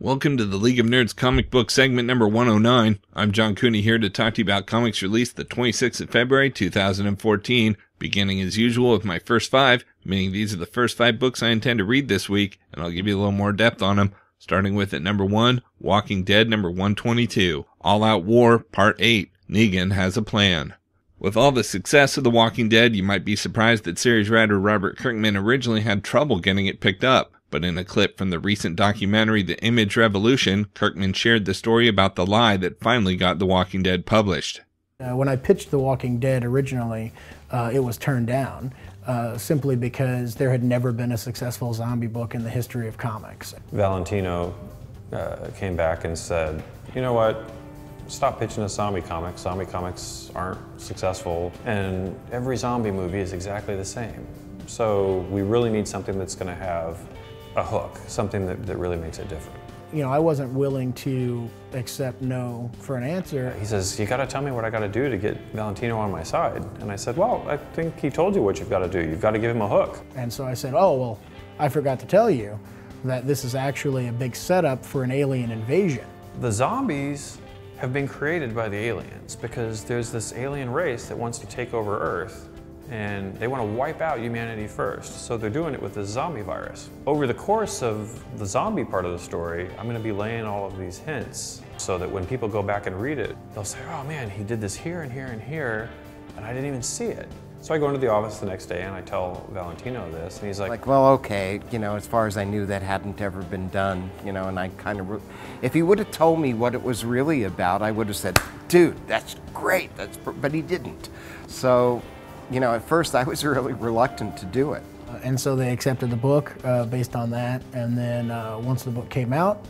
Welcome to the League of Nerds comic book segment number 109. I'm John Cooney here to talk to you about comics released the 26th of February 2014, beginning as usual with my first five, meaning these are the first 5 books I intend to read this week, and I'll give you a little more depth on them, starting with at number 1, Walking Dead number 122, All Out War Part 8, Negan Has a Plan. With all the success of The Walking Dead, you might be surprised that series writer Robert Kirkman originally had trouble getting it picked up. But in a clip from the recent documentary The Image Revolution, Kirkman shared the story about the lie that finally got The Walking Dead published. When I pitched The Walking Dead originally, it was turned down simply because there had never been a successful zombie book in the history of comics. Valentino came back and said, you know what, stop pitching us zombie comics. Zombie comics aren't successful, and every zombie movie is exactly the same. So we really need something that's going to have a hook, something that really makes it different. You know, I wasn't willing to accept no for an answer. He says, you got to tell me what I got to do to get Valentino on my side. And I said, well, I think he told you what you've got to do. You've got to give him a hook. And so I said, oh, well, I forgot to tell you that this is actually a big setup for an alien invasion. The zombies have been created by the aliens because there's this alien race that wants to take over Earth, and they want to wipe out humanity first. So they're doing it with this zombie virus. Over the course of the zombie part of the story, I'm going to be laying all of these hints so that when people go back and read it, they'll say, oh man, he did this here and here and here, and I didn't even see it. So I go into the office the next day and I tell Valentino this, and he's like, well, okay, you know, as far as I knew, that hadn't ever been done, you know, and I kind of, if he would have told me what it was really about, I would have said, dude, that's great, but he didn't. So, you know, at first I was really reluctant to do it. And so they accepted the book based on that. And then once the book came out,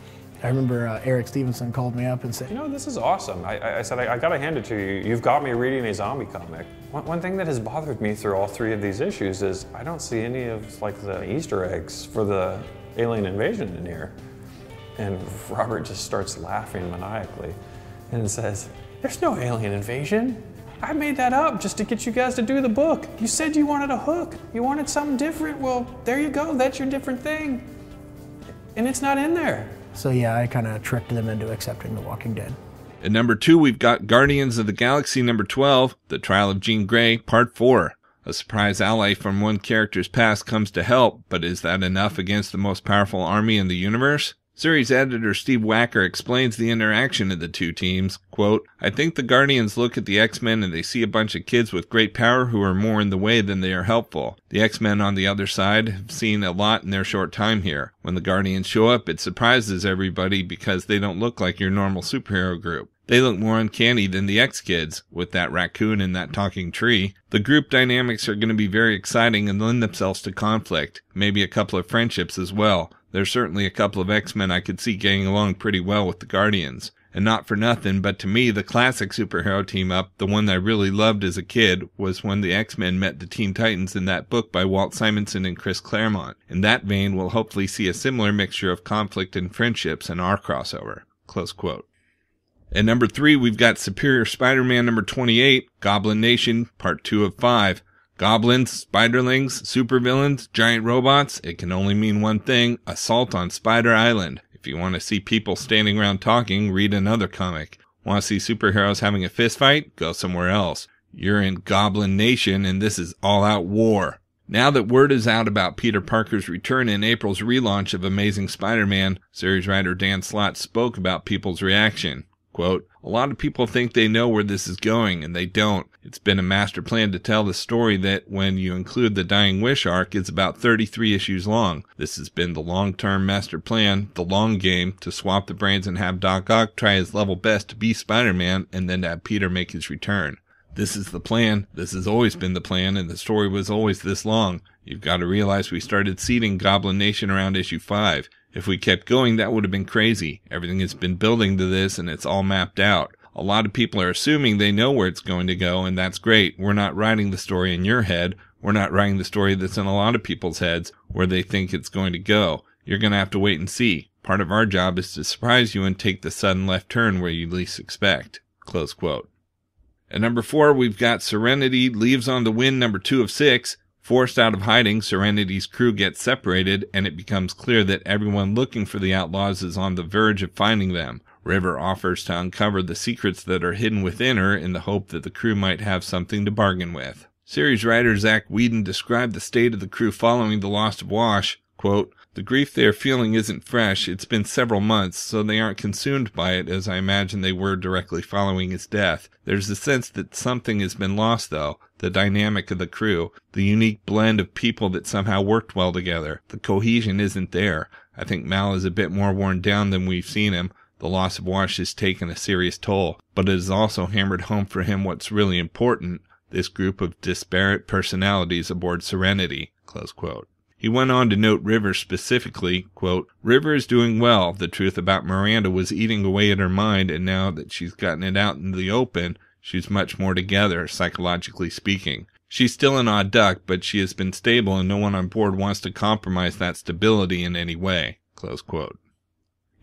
I remember Eric Stevenson called me up and said, you know, this is awesome. I said, I got to hand it to you. You've got me reading a zombie comic. One thing that has bothered me through all 3 of these issues is I don't see any of like the Easter eggs for the alien invasion in here. And Robert just starts laughing maniacally and says, there's no alien invasion. I made that up just to get you guys to do the book. You said you wanted a hook. You wanted something different. Well, there you go. That's your different thing. And it's not in there. So yeah, I kind of tricked them into accepting The Walking Dead. At number 2, we've got Guardians of the Galaxy number 12, The Trial of Jean Grey, Part 4. A surprise ally from one character's past comes to help, but is that enough against the most powerful army in the universe? Series editor Steve Wacker explains the interaction of the 2 teams. Quote, I think the Guardians look at the X-Men and they see a bunch of kids with great power who are more in the way than they are helpful. The X-Men on the other side have seen a lot in their short time here. When the Guardians show up, it surprises everybody because they don't look like your normal superhero group. They look more uncanny than the X-Kids, with that raccoon and that talking tree. The group dynamics are going to be very exciting and lend themselves to conflict, maybe a couple of friendships as well. There's certainly a couple of X-Men I could see getting along pretty well with the Guardians. And not for nothing, but to me, the classic superhero team-up, the one that I really loved as a kid, was when the X-Men met the Teen Titans in that book by Walt Simonson and Chris Claremont. In that vein, we'll hopefully see a similar mixture of conflict and friendships in our crossover. Close quote. At number 3, we've got Superior Spider-Man number 28, Goblin Nation, Part 2 of 5. Goblins, spiderlings, supervillains, giant robots, it can only mean one thing, assault on Spider Island. If you want to see people standing around talking, read another comic. Want to see superheroes having a fist fight? Go somewhere else. You're in Goblin Nation and this is all-out war. Now that word is out about Peter Parker's return in April's relaunch of Amazing Spider-Man, series writer Dan Slott spoke about people's reaction. Quote, a lot of people think they know where this is going, and they don't. It's been a master plan to tell the story that, when you include the Dying Wish arc, is about 33 issues long. This has been the long-term master plan, the long game, to swap the brains and have Doc Ock try his level best to be Spider-Man, and then to have Peter make his return. This is the plan. This has always been the plan, and the story was always this long. You've got to realize we started seeding Goblin Nation around issue 5. If we kept going, that would have been crazy. Everything has been building to this, and it's all mapped out. A lot of people are assuming they know where it's going to go, and that's great. We're not writing the story in your head. We're not writing the story that's in a lot of people's heads, where they think it's going to go. You're going to have to wait and see. Part of our job is to surprise you and take the sudden left turn where you least expect. Close quote. At number 4, we've got Serenity Leaves on the Wind number 2 of 6. Forced out of hiding, Serenity's crew gets separated, and it becomes clear that everyone looking for the outlaws is on the verge of finding them. River offers to uncover the secrets that are hidden within her in the hope that the crew might have something to bargain with. Series writer Zach Whedon described the state of the crew following the loss of Wash, quote, "The grief they are feeling isn't fresh, it's been several months, so they aren't consumed by it as I imagine they were directly following his death. There's a sense that something has been lost though, the dynamic of the crew, the unique blend of people that somehow worked well together. The cohesion isn't there. I think Mal is a bit more worn down than we've seen him. The loss of Wash has taken a serious toll, but it has also hammered home for him what's really important, this group of disparate personalities aboard Serenity," close quote. He went on to note River specifically, quote, "River is doing well. The truth about Miranda was eating away at her mind, and now that she's gotten it out in the open, she's much more together, psychologically speaking. She's still an odd duck, but she has been stable, and no one on board wants to compromise that stability in any way," close quote.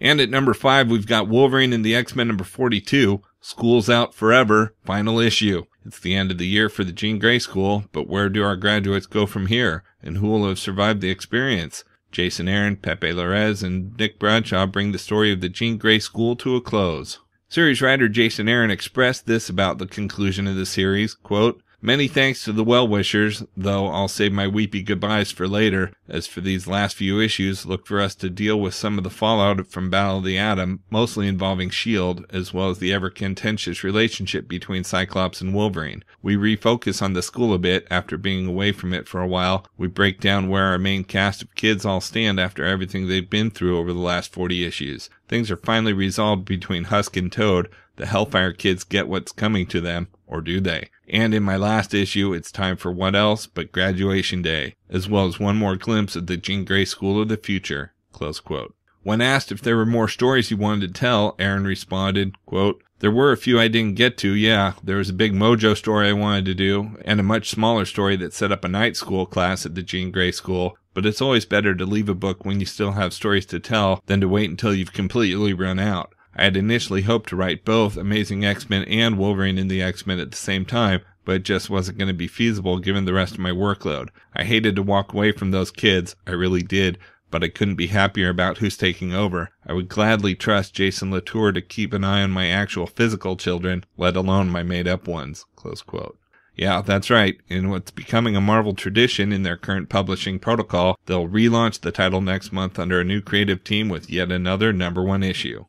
And at number 5, we've got Wolverine and the X-Men number 42, School's Out Forever, final issue. It's the end of the year for the Jean Grey School, but where do our graduates go from here, and who will have survived the experience? Jason Aaron, Pepe Larraz, and Nick Bradshaw bring the story of the Jean Grey School to a close. Series writer Jason Aaron expressed this about the conclusion of the series, quote, "Many thanks to the well-wishers, though I'll save my weepy goodbyes for later. As for these last few issues, look for us to deal with some of the fallout from Battle of the Atom, mostly involving S.H.I.E.L.D., as well as the ever-contentious relationship between Cyclops and Wolverine. We refocus on the school a bit after being away from it for a while. We break down where our main cast of kids all stand after everything they've been through over the last 40 issues. Things are finally resolved between Husk and Toad. The Hellfire kids get what's coming to them, or do they? And in my last issue, it's time for what else but graduation day, as well as one more glimpse of the Jean Grey School of the future," close quote. When asked if there were more stories he wanted to tell, Aaron responded, quote, "There were a few I didn't get to, yeah. There was a big Mojo story I wanted to do, and a much smaller story that set up a night school class at the Jean Grey School, but it's always better to leave a book when you still have stories to tell than to wait until you've completely run out. I had initially hoped to write both Amazing X-Men and Wolverine and the X-Men at the same time, but it just wasn't going to be feasible given the rest of my workload. I hated to walk away from those kids, I really did, but I couldn't be happier about who's taking over. I would gladly trust Jason Latour to keep an eye on my actual physical children, let alone my made-up ones," close quote. Yeah, that's right. In what's becoming a Marvel tradition in their current publishing protocol, they'll relaunch the title next month under a new creative team with yet another #1 issue.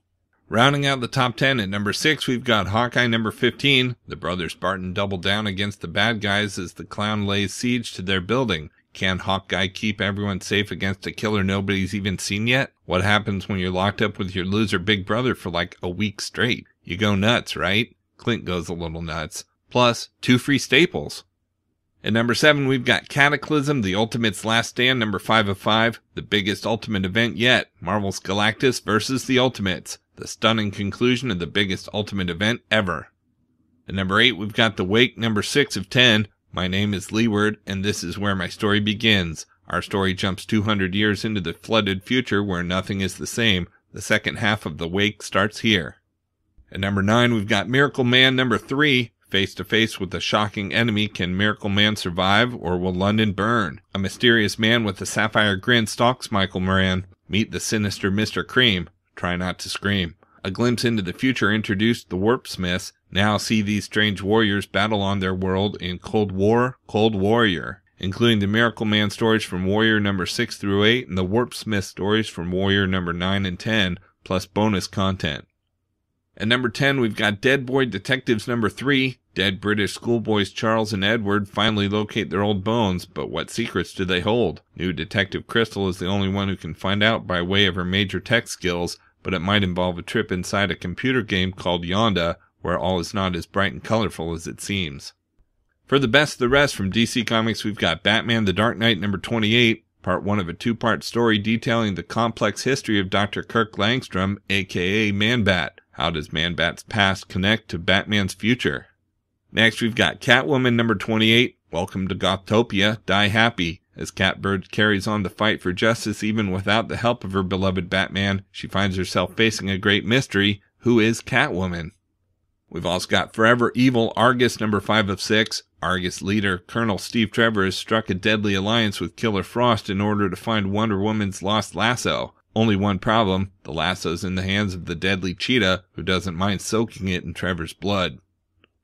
Rounding out the top 10 at number 6, we've got Hawkeye number 15. The brothers Barton double down against the bad guys as the Clown lays siege to their building. Can Hawkeye keep everyone safe against a killer nobody's even seen yet? What happens when you're locked up with your loser big brother for like a week straight? You go nuts, right? Clint goes a little nuts. Plus, 2 free staples. At number 7, we've got Cataclysm, The Ultimate's Last Stand, number 5 of 5. The biggest Ultimate event yet. Marvel's Galactus versus the Ultimates. The stunning conclusion of the biggest Ultimate event ever. At number 8, we've got The Wake, number 6 of 10. My name is Leeward, and this is where my story begins. Our story jumps 200 years into the flooded future where nothing is the same. The second half of The Wake starts here. At number 9, we've got Miracleman, number 3. Face to face with a shocking enemy, can Miracleman survive, or will London burn? A mysterious man with a sapphire grin stalks Michael Moran. Meet the sinister Mr. Cream. Try not to scream. A glimpse into the future introduced the Warp Smiths. Now see these strange warriors battle on their world in Cold War, Cold Warrior, including the Miracleman stories from Warrior number 6 through 8 and the Warp Smith stories from Warrior number 9 and 10, plus bonus content. At number 10, we've got Dead Boy Detectives number 3. Dead British schoolboys Charles and Edward finally locate their old bones, but what secrets do they hold? New Detective Crystal is the only one who can find out by way of her major tech skills, but it might involve a trip inside a computer game called Yonda, where all is not as bright and colorful as it seems. For the best of the rest from DC Comics, we've got Batman The Dark Knight number 28, part 1 of a 2-part story detailing the complex history of Dr. Kirk Langstrom, aka Man-Bat. How does Man-Bat's past connect to Batman's future? Next, we've got Catwoman number 28, Welcome to Gothtopia, Die Happy. As Catbird carries on the fight for justice even without the help of her beloved Batman, she finds herself facing a great mystery. Who is Catwoman? We've also got Forever Evil A.R.G.U.S number 5 of 6. A.R.G.U.S leader Colonel Steve Trevor has struck a deadly alliance with Killer Frost in order to find Wonder Woman's lost lasso. Only one problem, the lasso's in the hands of the deadly Cheetah, who doesn't mind soaking it in Trevor's blood.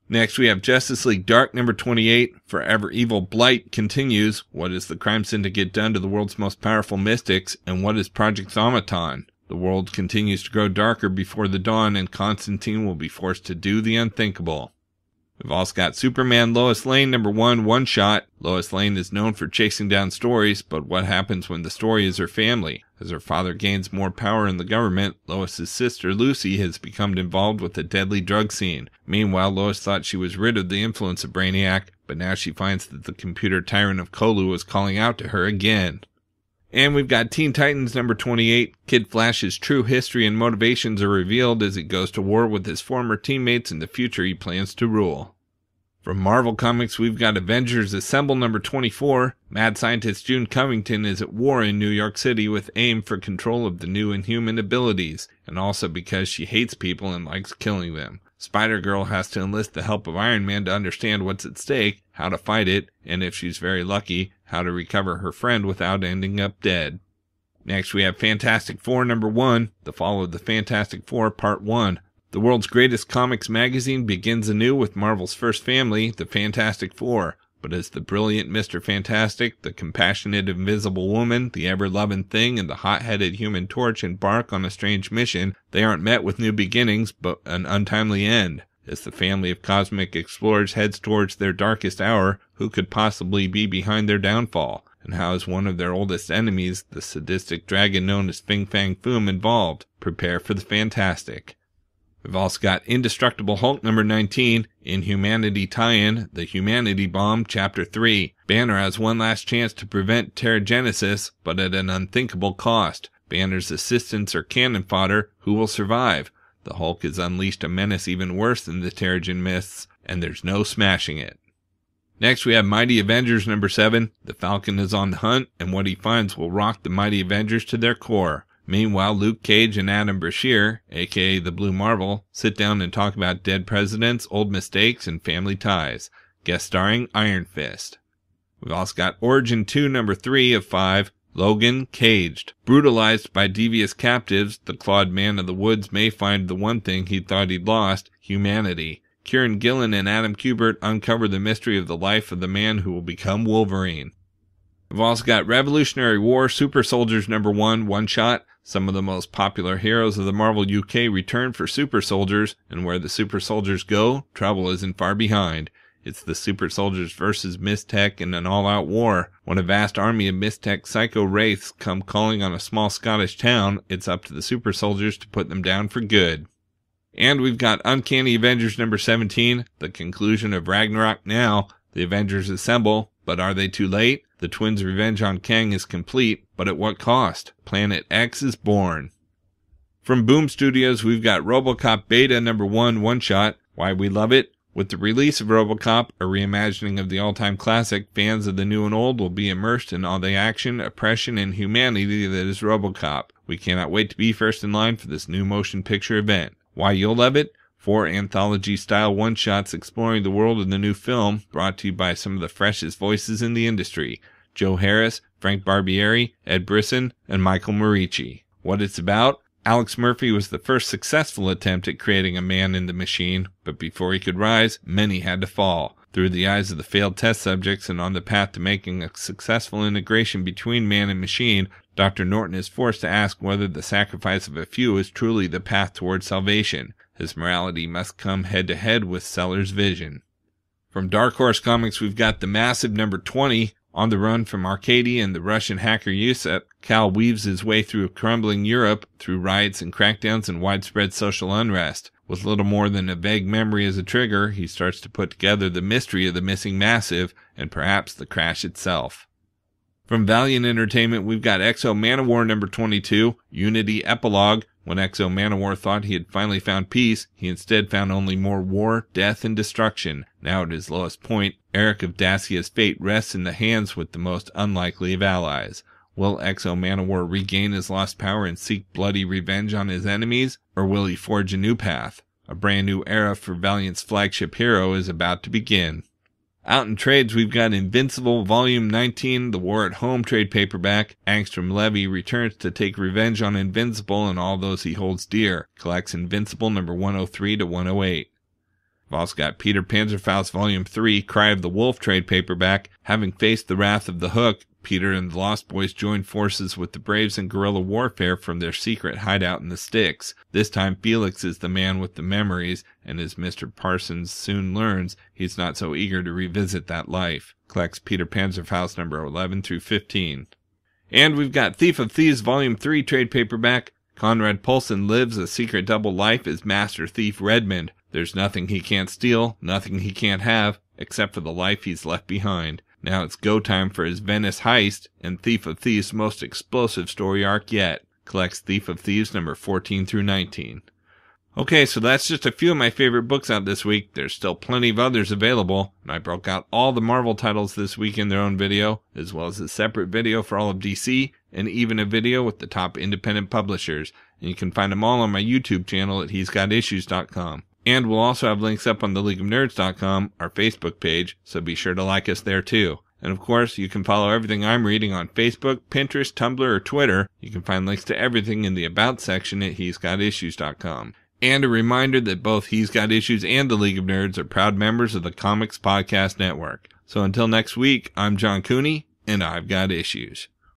Next we have Justice League Dark number 28. Forever Evil Blight continues. What has the crime syndicate done to the world's most powerful mystics, and what is Project Automaton? The world continues to grow darker before the dawn, and Constantine will be forced to do the unthinkable. We've also got Superman Lois Lane number 1 one-shot. Lois Lane is known for chasing down stories, but what happens when the story is her family? As her father gains more power in the government, Lois's sister Lucy has become involved with a deadly drug scene. Meanwhile, Lois thought she was rid of the influence of Brainiac, but now she finds that the computer tyrant of Kolu is calling out to her again. And we've got Teen Titans number 28. Kid Flash's true history and motivations are revealed as he goes to war with his former teammates in the future he plans to rule. From Marvel Comics, we've got Avengers Assemble number 24. Mad scientist June Covington is at war in New York City with AIM for control of the new Inhuman abilities, and also because she hates people and likes killing them. Spider-Girl has to enlist the help of Iron Man to understand what's at stake, how to fight it, and if she's very lucky, how to recover her friend without ending up dead. Next we have Fantastic Four number 1, the fall of the Fantastic Four Part 1. The world's greatest comics magazine begins anew with Marvel's first family, the Fantastic Four. But as the brilliant Mr. Fantastic, the compassionate Invisible Woman, the ever-loving Thing, and the hot-headed Human Torch embark on a strange mission, they aren't met with new beginnings, but an untimely end. As the family of cosmic explorers heads towards their darkest hour, who could possibly be behind their downfall? And how is one of their oldest enemies, the sadistic dragon known as Fin Fang Foom, involved? Prepare for the fantastic. We've also got Indestructible Hulk number 19, Inhumanity tie-in, The Humanity Bomb, Chapter 3. Banner has one last chance to prevent Terrigenesis, but at an unthinkable cost. Banner's assistants are cannon fodder. Who will survive? The Hulk has unleashed a menace even worse than the Terrigen Mists, and there's no smashing it. Next we have Mighty Avengers number 7. The Falcon is on the hunt, and what he finds will rock the Mighty Avengers to their core. Meanwhile, Luke Cage and Adam Brashear, aka the Blue Marvel, sit down and talk about dead presidents, old mistakes, and family ties. Guest starring Iron Fist. We've also got Origin 2 number 3 of 5, Logan Caged. Brutalized by devious captives, the clawed man of the woods may find the one thing he thought he'd lost, humanity. Kieran Gillen and Adam Kubert uncover the mystery of the life of the man who will become Wolverine. We've also got Revolutionary War Supersoldiers number 1 one-shot. Some of the most popular heroes of the Marvel UK return for Supersoldiers, and where the Supersoldiers go, trouble isn't far behind. It's the Supersoldiers versus Mystech in an all-out war. When a vast army of Mystech psycho wraiths come calling on a small Scottish town, it's up to the Supersoldiers to put them down for good. And we've got Uncanny Avengers number 17, the conclusion of Ragnarok now. The Avengers assemble, but are they too late? The twins' revenge on Kang is complete, but at what cost? Planet X is born. From Boom Studios, we've got Robocop Beta number 1 one-shot. Why we love it? With the release of Robocop, a reimagining of the all-time classic, fans of the new and old will be immersed in all the action, oppression, and humanity that is Robocop. We cannot wait to be first in line for this new motion picture event. Why you'll love it? 4 anthology-style one-shots exploring the world of the new film, brought to you by some of the freshest voices in the industry. Joe Harris, Frank Barbieri, Ed Brisson, and Michael Morici. What it's about? Alex Murphy was the first successful attempt at creating a man in the machine, but before he could rise, many had to fall. Through the eyes of the failed test subjects and on the path to making a successful integration between man and machine, Dr. Norton is forced to ask whether the sacrifice of a few is truly the path towards salvation. His morality must come head-to-head with Sellers' vision. From Dark Horse Comics, we've got the massive number 20. On the run from Arcadia and the Russian hacker A.R.G.U.S, Cal weaves his way through crumbling Europe, through riots and crackdowns and widespread social unrest. With little more than a vague memory as a trigger, he starts to put together the mystery of the missing massive, and perhaps the crash itself. From Valiant Entertainment, we've got X-O Manowar number 22, Unity Epilogue. When X-O Manowar thought he had finally found peace, he instead found only more war, death, and destruction. Now at his lowest point, Eric of Dacia's fate rests in the hands with the most unlikely of allies. Will X-O Manowar regain his lost power and seek bloody revenge on his enemies, or will he forge a new path? A A brand new era for Valiant's flagship hero is about to begin. Out in trades, we've got Invincible Volume 19, the War at Home trade paperback. Angstrom Levy returns to take revenge on Invincible and all those he holds dear. Collects Invincible number 103 to 108. We've also got Peter Panzerfaust Volume 3, Cry of the Wolf trade paperback. Having faced the wrath of the Hook, Peter and the Lost Boys join forces with the Braves in guerrilla warfare from their secret hideout in the sticks. This time Felix is the man with the memories, and as Mr. Parsons soon learns, he's not so eager to revisit that life. Collects Peter Panzerfaust number 11 through 15. And we've got Thief of Thieves Volume 3 trade paperback. Conrad Poulsen lives a secret double life as Master Thief Redmond. There's nothing he can't steal, nothing he can't have, except for the life he's left behind. Now it's go time for his Venice heist and Thief of Thieves' most explosive story arc yet. Collects Thief of Thieves number 14 through 19. Okay, so that's just a few of my favorite books out this week. There's still plenty of others available, and I broke out all the Marvel titles this week in their own video, as well as a separate video for all of DC, and even a video with the top independent publishers. And you can find them all on my YouTube channel at he'sgotissues.com. And we'll also have links up on the leagueofnerds.com, our Facebook page, so be sure to like us there too. And of course, you can follow everything I'm reading on Facebook, Pinterest, Tumblr, or Twitter. You can find links to everything in the About section at he'sgotissues.com. And a reminder that both He's Got Issues and the League of Nerds are proud members of the Comics Podcast Network. So until next week, I'm John Cooney, and I've got issues.